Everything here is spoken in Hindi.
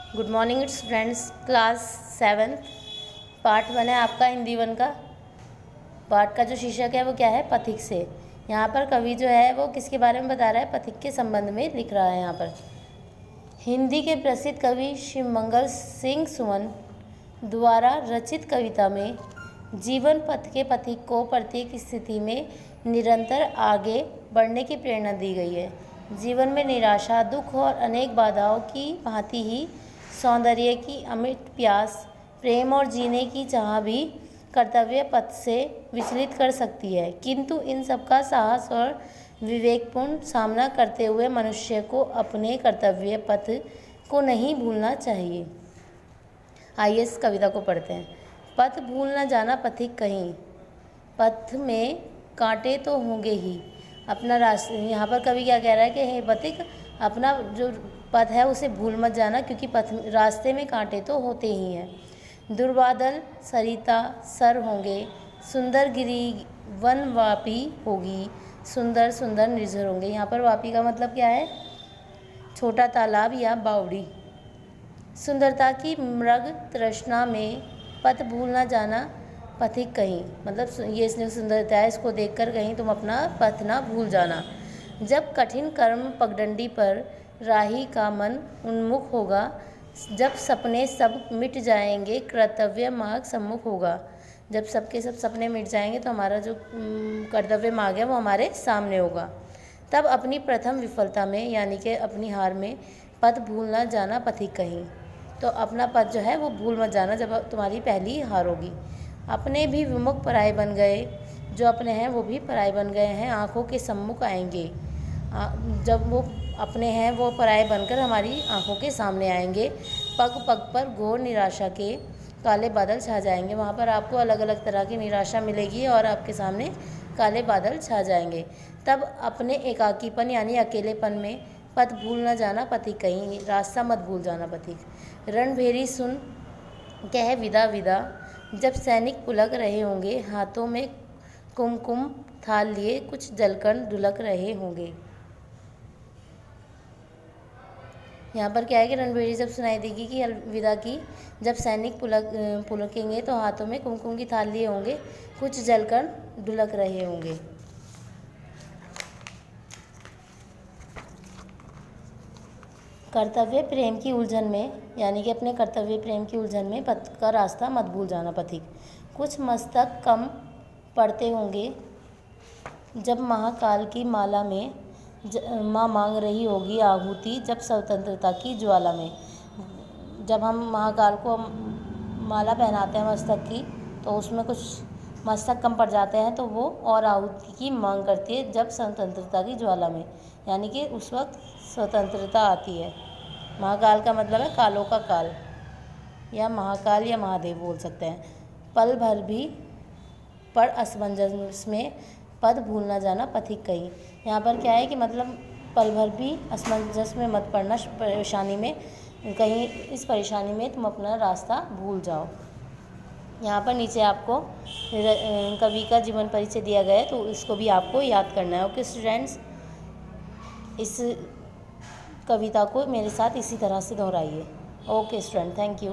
Good morning students. Class 7 part 1 है आपका हिंदी 1 का। पार्ट का जो शीर्षक है वो क्या है, पथिक से। यहाँ पर कवि जो है वो किसके बारे में बता रहा है, पथिक के संबंध में लिख रहा है। यहाँ पर हिंदी के प्रसिद्ध कवि शिवमंगल सिंह सुमन द्वारा रचित कविता में जीवन पथ के पथिक को प्रत्येक स्थिति में निरंतर आगे बढ़ने की प्रेरणा दी गई है। जीवन में निराशा, दुख और अनेक बाधाओं की भांति ही सौंदर्य की अमिट प्यास, प्रेम और जीने की चाह भी कर्तव्य पथ से विचलित कर सकती है, किंतु इन सबका साहस और विवेकपूर्ण सामना करते हुए मनुष्य को अपने कर्तव्य पथ को नहीं भूलना चाहिए। आइए इस कविता को पढ़ते हैं। पथ भूल न जाना पथिक कहीं, पथ में कांटे तो होंगे ही। अपना रास्ते, यहाँ पर कवि क्या कह रहा है कि हे पथिक, अपना जो पथ है उसे भूल मत जाना, क्योंकि पथ रास्ते में कांटे तो होते ही हैं। दुर्बादल सरिता सर होंगे, सुंदर गिरी वन वापी होगी, सुंदर सुंदर निर्झर होंगे। यहाँ पर वापी का मतलब क्या है, छोटा तालाब या बावड़ी। सुंदरता की मृग तृष्णा में पथ भूल न जाना पथिक कहीं, मतलब ये इसने सुंदरता है, इसको देखकर कहीं तुम अपना पथ ना भूल जाना। जब कठिन कर्म पगडंडी पर राही का मन उन्मुख होगा, जब सपने सब मिट जाएंगे कर्तव्य मार्ग सम्मुख होगा। जब सबके सब सपने मिट जाएंगे तो हमारा जो कर्तव्य मार्ग है वो हमारे सामने होगा। तब अपनी प्रथम विफलता में, यानी कि अपनी हार में, पथ भूल न जाना पथिक कहीं। तो अपना पथ जो है वो भूल मत जाना जब तुम्हारी पहली हार होगी। अपने भी विमुख पराये बन गए, जो अपने हैं वो भी पराये बन गए हैं, आँखों के सम्मुख आएंगे। जब वो अपने हैं वो पराये बनकर हमारी आँखों के सामने आएंगे। पग पग पर घोर निराशा के काले बादल छा जाएंगे। वहाँ पर आपको अलग अलग तरह की निराशा मिलेगी और आपके सामने काले बादल छा जाएंगे। तब अपने एकाकीपन यानी अकेलेपन में पथ भूल न जाना पथिक कहीं, रास्ता मत भूल जाना पथिक। रणभेरी सुन कह विदा विदा, जब सैनिक पुलक रहे होंगे, हाथों में कुमकुम थाल लिए कुछ जलकर ढुलक रहे होंगे। यहाँ पर क्या है कि रणभेरी जब सुनाई देगी कि अलविदा की, जब सैनिक पुलकेंगे तो हाथों में कुमकुम की थाल लिए होंगे, कुछ जलकर ढुलक रहे होंगे। कर्तव्य प्रेम की उलझन में, यानी कि अपने कर्तव्य प्रेम की उलझन में पथ का रास्ता मत भूल जाना पथिक। कुछ मस्तक कम पड़ते होंगे, जब महाकाल की माला में माँ मांग रही होगी आहुति, जब स्वतंत्रता की ज्वाला में। जब हम महाकाल को माला पहनाते हैं मस्तक की, तो उसमें कुछ मस्तक कम पड़ जाते हैं तो वो और आहुति की मांग करती है, जब स्वतंत्रता की ज्वाला में, यानी कि उस वक्त स्वतंत्रता आती है। महाकाल का मतलब है कालों का काल, या महाकाल या महादेव बोल सकते हैं। पल भर भी पर असमंजस में पथ भूल न जाना पथिक कहीं। यहाँ पर क्या है कि मतलब पल भर भी असमंजस में मत पड़ना, परेशानी में कहीं, इस परेशानी में तुम अपना रास्ता भूल जाओ। यहाँ पर नीचे आपको कवि का जीवन परिचय दिया गया है, तो इसको भी आपको याद करना है। ओके स्टूडेंट्स, इस कविता को मेरे साथ इसी तरह से दोहराइए। Okay student, thank you.